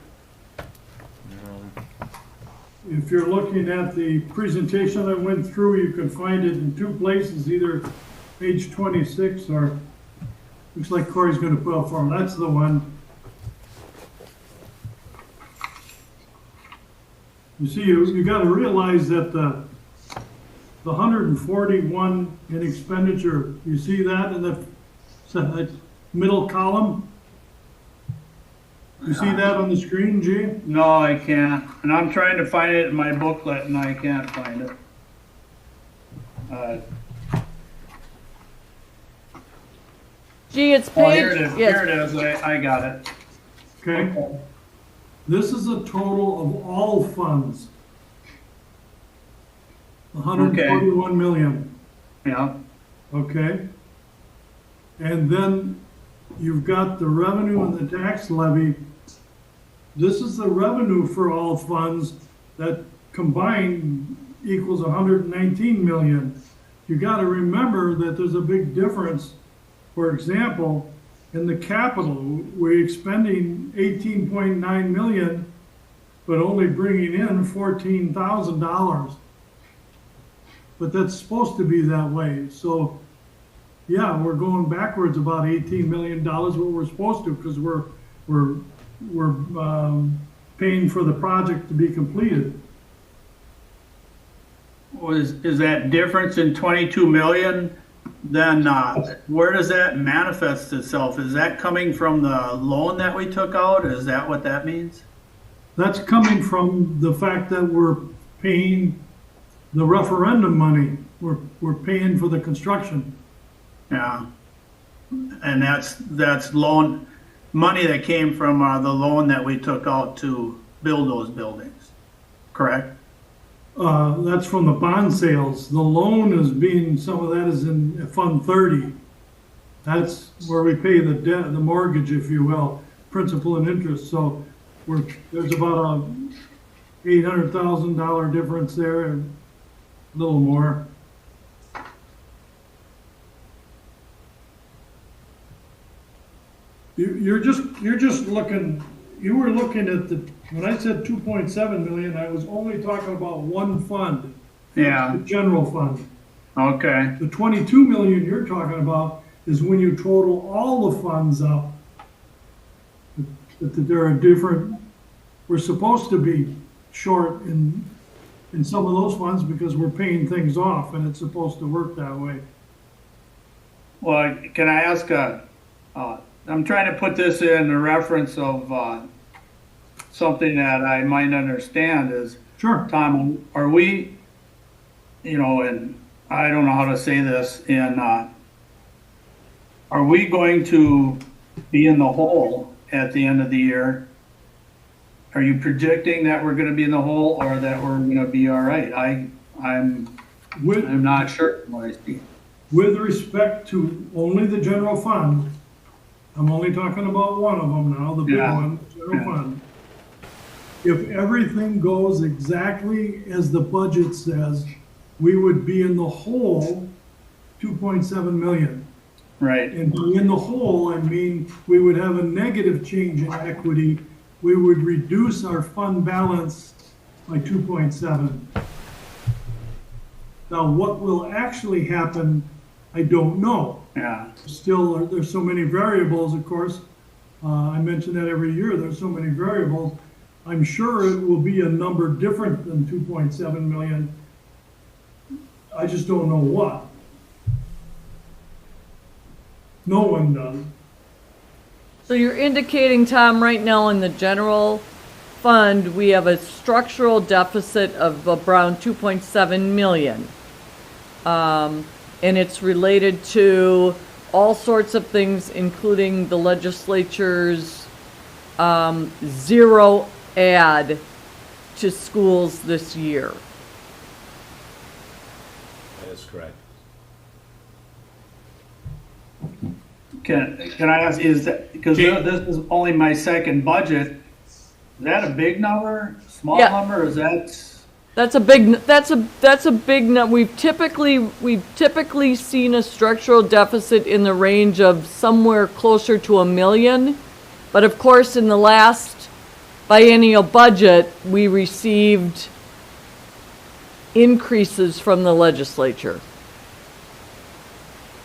If you're looking at the presentation I went through, you can find it in two places, either page 26 or, looks like Corey's gonna put up for him, that's the one. You see, you gotta realize that the 141 in expenditure, you see that in the middle column? You see that on the screen, G? no, I can't. And I'm trying to find it in my booklet and I can't find it. G, it's Oh, page. here it is, yes. here it is, I got it. okay? This is a total of all funds. 141 million, Yeah, okay? And then you've got the revenue and the tax levy. This is the revenue for all funds that combined equals 119 million. You gotta remember that there's a big difference. For example, in the capital, we're expending 18.9 million, but only bringing in $14,000. But that's supposed to be that way. So, yeah, we're going backwards about $18 million, what we're supposed to, because we're paying for the project to be completed. is that difference in 22 million? Then, where does that manifest itself? Is that coming from the loan that we took out? Is that what that means? That's coming from the fact that we're paying the referendum money. We're paying for the construction. Yeah. And that's loan, money that came from, the loan that we took out to build those buildings, correct? That's from the bond sales. The loan is being, some of that is in Fund 30. That's where we pay the debt, the mortgage, if you will, principal and interest. So there's about a $800,000 difference there, and a little more. You're just looking, you were looking at when I said 2.7 million, I was only talking about one fund. Yeah, The general fund. okay, The 22 million you're talking about is when you total all the funds up. That there are different, we're supposed to be short in some of those funds because we're paying things off, and it's supposed to work that way. well, can I ask I'm trying to put this in a reference of, something that I might understand is, Sure. Tom, are we, and I don't know how to say this, are we going to be in the hole at the end of the year? Are you predicting that we're gonna be in the hole or that we're gonna be all right? I'm not sure what I see. With respect to only the general fund, I'm only talking about one of them now, the big Yeah. one, general Yeah. fund. If everything goes exactly as the budget says, we would be in the hole 2.7 million. Right, And by in the hole, I mean, we would have a negative change in equity. We would reduce our fund balance by 2.7. Now, what will actually happen, I don't know. yeah, Still, there's so many variables, of course. I mention that every year, there's so many variables. I'm sure it will be a number different than 2.7 million. I just don't know what. No one does. So you're indicating, Tom, right now in the general fund, we have a structural deficit of around 2.7 million. And it's related to all sorts of things, including the legislature's zero add to schools this year. That is correct. can I ask, is that, because this is only my second budget, is that a big number, small Yeah. number, is that? That's a big number. We've typically seen a structural deficit in the range of somewhere closer to 1 million. But of course, in the last biennial budget, we received increases from the legislature.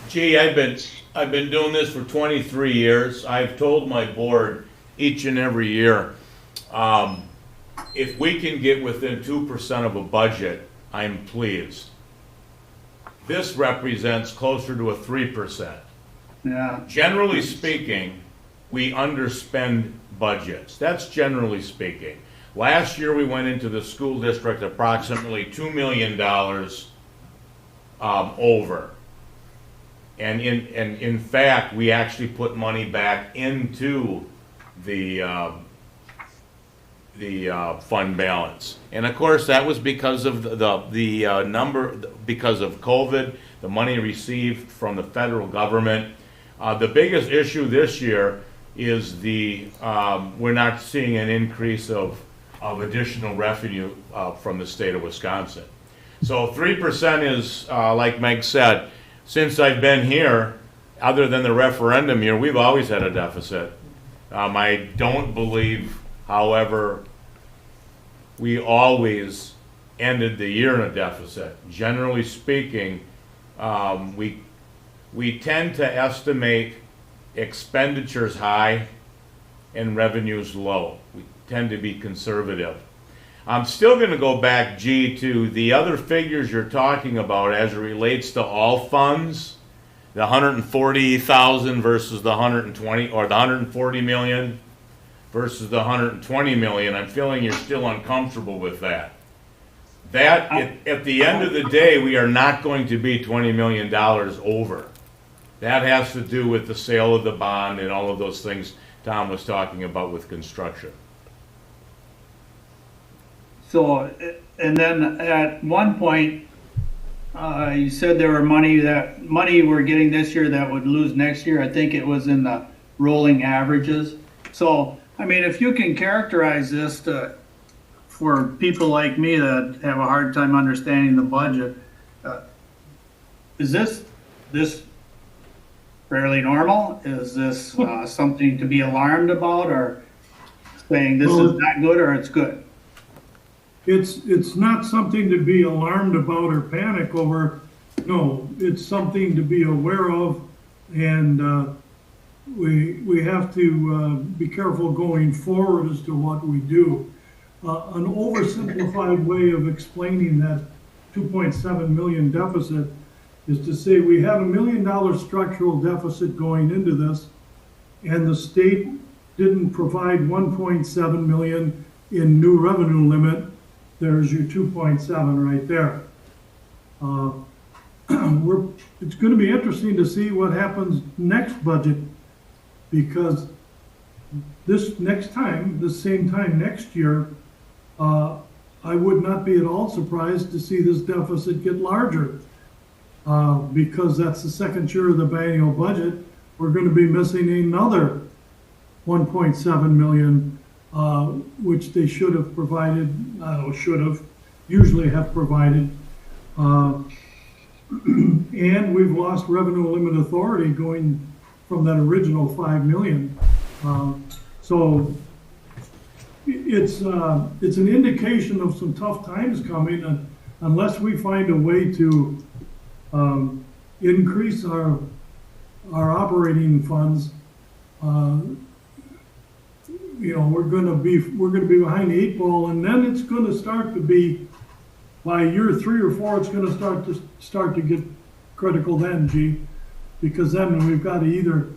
Gee, I've been doing this for 23 years. I've told my board each and every year, if we can get within 2% of a budget, I'm pleased. This represents closer to a 3%. Yeah, Generally speaking, we underspend budgets. That's generally speaking. Last year, we went into the school district approximately $2 million over. And in fact, we actually put money back into the fund balance. And of course, that was because of the number, because of COVID, the money received from the federal government. The biggest issue this year is we're not seeing an increase of additional revenue from the state of Wisconsin. So 3% is, like Meg said, since I've been here, other than the referendum year, we've always had a deficit. I don't believe, however, we always ended the year in a deficit. Generally speaking, we tend to estimate expenditures high and revenues low. We tend to be conservative. I'm still going to go back, G, to the other figures you're talking about as it relates to all funds, the 140,000 versus the 120, or the 140 million versus the 120 million. I'm feeling you're still uncomfortable with that. At the end of the day, we are not going to be $20 million over. That has to do with the sale of the bond and all of those things Tom was talking about with construction. So, and then at one point, you said there were money we're getting this year that would lose next year. I think it was in the rolling averages. So, I mean, if you can characterize this for people like me that have a hard time understanding the budget, is this fairly normal? Is this something to be alarmed about, or saying this is not good or it's good? It's not something to be alarmed about or panic over. No, it's something to be aware of, and we have to be careful going forward as to what we do. An oversimplified way of explaining that 2.7 million deficit is to say we had $1 million structural deficit going into this, and the state didn't provide 1.7 million in new revenue limit. There's your 2.7 right there. It's going to be interesting to see what happens next budget, because this same time next year, I would not be at all surprised to see this deficit get larger, because that's the second year of the biennial budget. We're going to be missing another 1.7 million. Which they should have provided, usually have provided. And we've lost revenue limit authority going from that original 5 million. So it's an indication of some tough times coming, and unless we find a way to increase our operating funds, we're going to be behind the 8 ball, and then it's going to start to be, by year 3 or 4, it's going to start to get critical then, G, because then we've either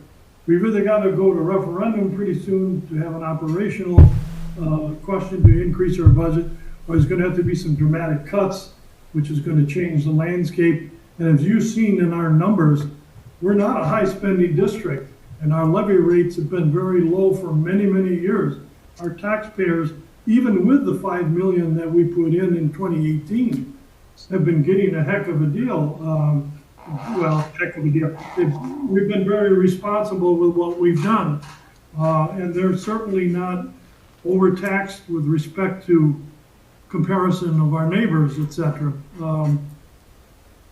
got to go to referendum pretty soon to have an operational question to increase our budget, or there's going to have to be some dramatic cuts, which is going to change the landscape. And as you've seen in our numbers, we're not a high spending district, and our levy rates have been very low for many, many years. Our taxpayers, even with the 5 million that we put in 2018, have been getting a heck of a deal. Heck of a deal. We've been very responsible with what we've done, and they're certainly not overtaxed with respect to comparison of our neighbors, etc.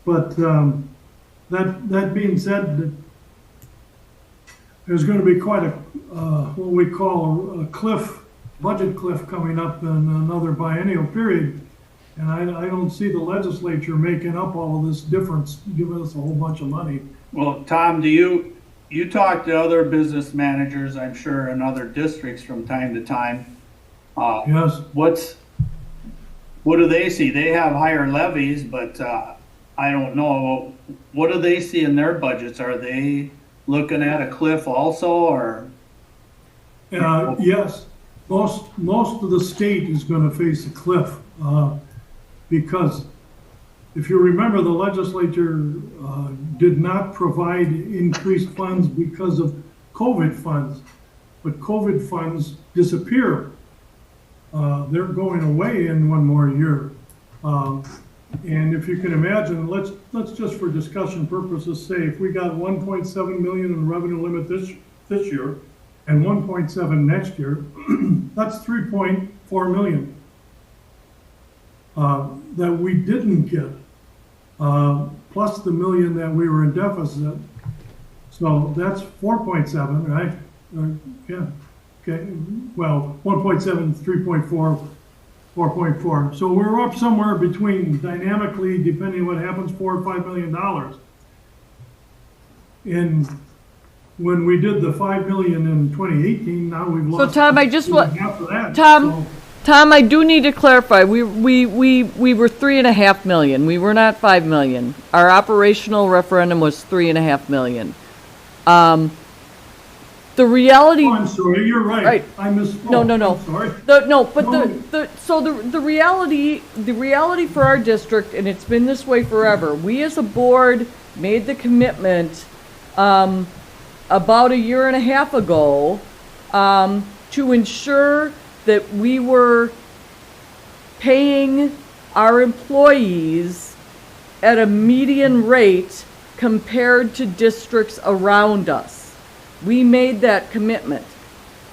That being said, there's going to be quite a what we call a budget cliff coming up in another biennial period, and I don't see the legislature making up all of this difference, giving us a whole bunch of money. Well, Tom, do you talk to other business managers, I'm sure, in other districts from time to time? Yes. What do they see? They have higher levies, but I don't know. What do they see in their budgets? Are they looking at a cliff also, or? Yes, most of the state is going to face a cliff, because if you remember, the legislature did not provide increased funds because of COVID funds. but COVID funds disappear. They're going away in one more year. And if you can imagine, let's just for discussion purposes say if we got 1.7 million in revenue limit this year and 1.7 next year, that's 3.4 million that we didn't get, plus the million that we were in deficit. So that's 4.7, right? Yeah. Okay. Well, 1.7, 3.4. 4.4. So we're up somewhere between, dynamically, depending on what happens, $4 or $5 million. And when we did the 5 million in 2018, now we've lost. So Tom, I just want, half of that. Tom, I do need to clarify. We were 3.5 million. We were not 5 million. Our operational referendum was 3.5 million. The reality. Oh, I'm sorry, you're right. Right. I misspoke. No. I'm sorry. The reality for our district, and it's been this way forever, we as a board made the commitment about a year and a half ago to ensure that we were paying our employees at a median rate compared to districts around us. We made that commitment.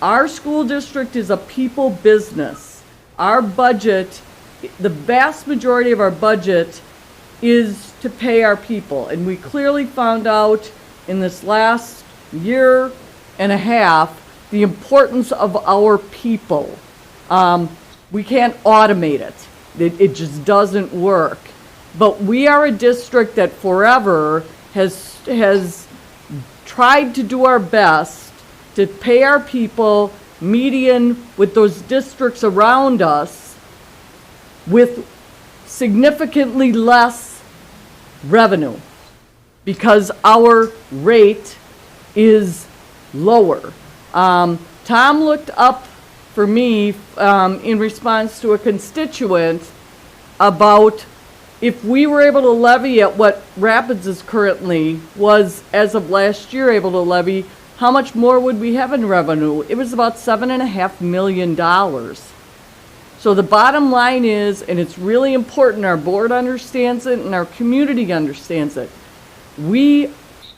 Our school district is a people business. Our budget, the vast majority of our budget is to pay our people. And we clearly found out in this last year and a half the importance of our people. We can't automate it. It just doesn't work. But we are a district that forever has tried to do our best to pay our people median with those districts around us with significantly less revenue because our rate is lower. Tom looked up for me in response to a constituent about if we were able to levy at what Rapids is currently was, as of last year, able to levy, how much more would we have in revenue? It was about $7.5 million. So the bottom line is, and it's really important, our board understands it and our community understands it, we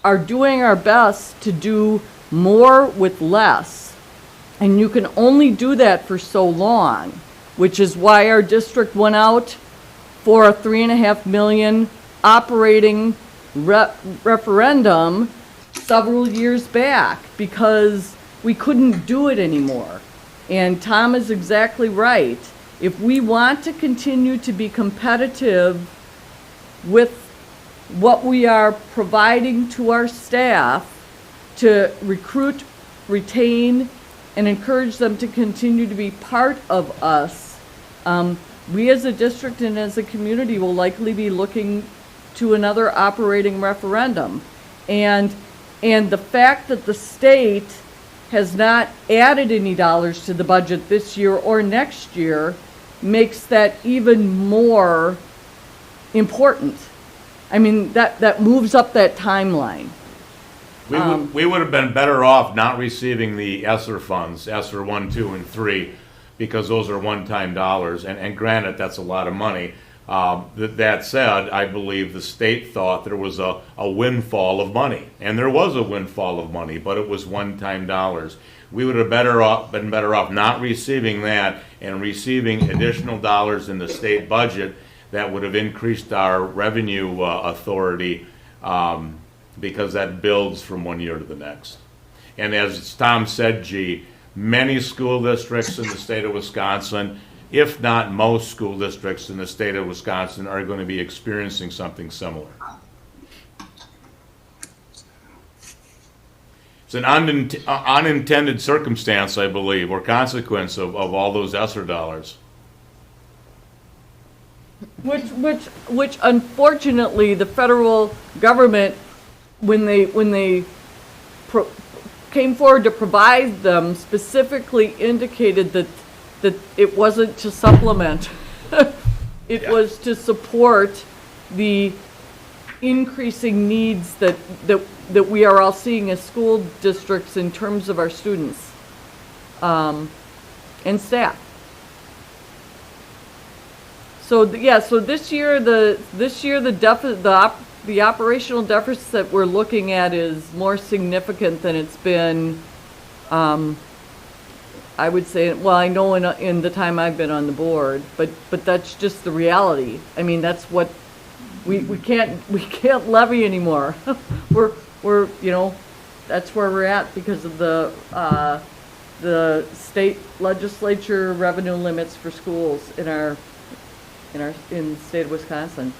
are doing our best to do more with less. And you can only do that for so long, which is why our district went out for a $3.5 million operating referendum several years back because we couldn't do it anymore. And Tom is exactly right. If we want to continue to be competitive with what we are providing to our staff to recruit, retain, and encourage them to continue to be part of us, we as a district and as a community will likely be looking to another operating referendum. And the fact that the state has not added any dollars to the budget this year or next year makes that even more important. I mean, that moves up that timeline. We would have been better off not receiving the ESSER funds, ESSER 1, 2, and 3, because those are one-time dollars, and granted, that's a lot of money. That said, I believe the state thought there was a windfall of money, and there was a windfall of money, but it was one-time dollars. We would have been better off not receiving that and receiving additional dollars in the state budget that would have increased our revenue authority, because that builds from one year to the next. And as Tom said, many school districts in the state of Wisconsin, if not most school districts in the state of Wisconsin, are going to be experiencing something similar. It's an unintended circumstance, I believe, or consequence of all those ESSER dollars. Which unfortunately the federal government, when they came forward to provide them, specifically indicated that it wasn't to supplement. It was to support the increasing needs that we are all seeing as school districts in terms of our students. and staff. So, so this year, the operational deficit that we're looking at is more significant than it's been, I would say, well, I know in the time I've been on the board, but that's just the reality. I mean, that's what, we can't levy anymore. we're, that's where we're at because of the state legislature revenue limits for schools in the state of Wisconsin.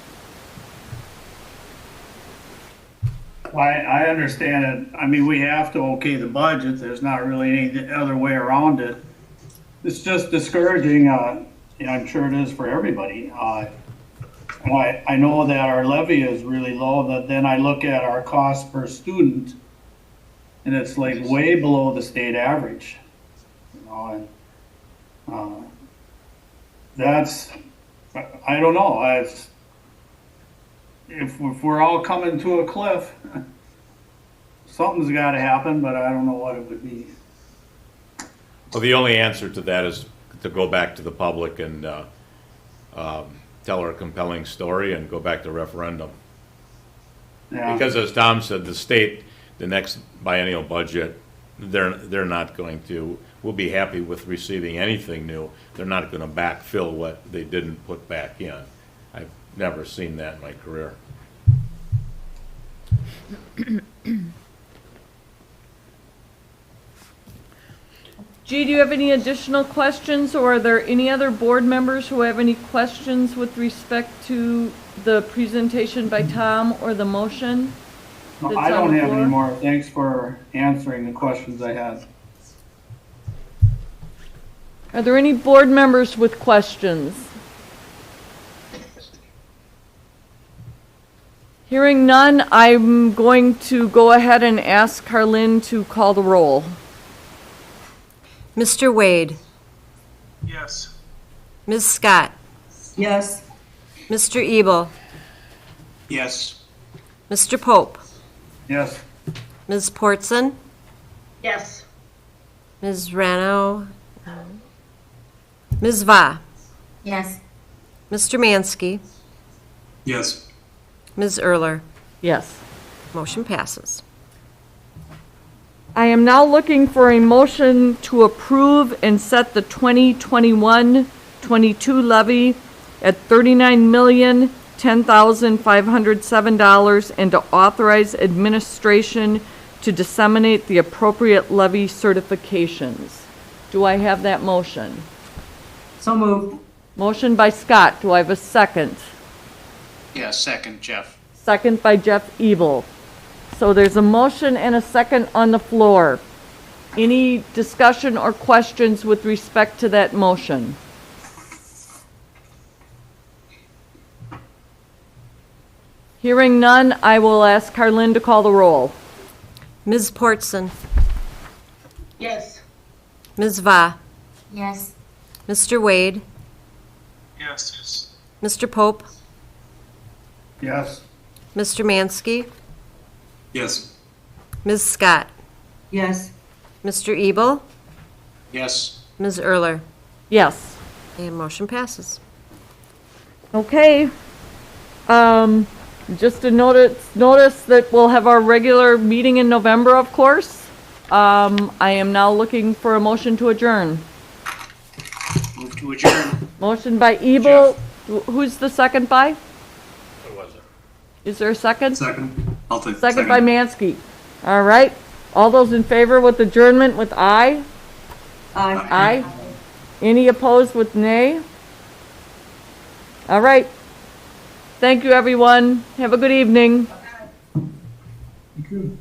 I understand it. I mean, we have to okay the budget. There's not really any other way around it. It's just discouraging. I'm sure it is for everybody. I know that our levy is really low, but then I look at our cost per student and it's like way below the state average. That's, I don't know. If we're all coming to a cliff, something's got to happen, but I don't know what it would be. Well, the only answer to that is to go back to the public and tell our compelling story and go back to referendum. Yeah. Because as Tom said, the state, the next biennial budget, they're not going to, we'll be happy with receiving anything new. They're not going to backfill what they didn't put back in. I've never seen that in my career. G, do you have any additional questions, or are there any other board members who have any questions with respect to the presentation by Tom or the motion? No, I don't have any more. Thanks for answering the questions I had. Are there any board members with questions? Hearing none, I'm going to go ahead and ask Carlin to call the roll. Mr. Wade, Yes. Ms. Scott, Yes. Mr. Ebel, Yes. Mr. Pope, Yes. Ms. Portson, Yes. Ms. Rano, Ms. Va, Yes. Mr. Mansky, Yes. Ms. Erler. Yes. Motion passes. I am now looking for a motion to approve and set the 2021-22 levy at $39,010,507 and to authorize administration to disseminate the appropriate levy certifications. Do I have that motion? So moved. Motion by Scott. Do I have a second? Yeah, second, Jeff. Second by Jeff Ebel. So there's a motion and a second on the floor. Any discussion or questions with respect to that motion? Hearing none, I will ask Carlin to call the roll. Ms. Portson, Yes. Ms. Va, Yes. Mr. Wade, Yes. Mr. Pope, Yes. Mr. Mansky, Yes. Ms. Scott, Yes. Mr. Ebel, Yes. Ms. Erler. Yes. And motion passes. Okay. Just a notice that we'll have our regular meeting in November, of course. I am now looking for a motion to adjourn. Move to adjourn. Motion by Ebel. Who's the second by? What was it? Is there a second? Second. I'll take Second by Mansky. All right. All those in favor with adjournment with aye? Aye. Aye. Any opposed with nay? All right. Thank you, everyone. Have a good evening. Thank you.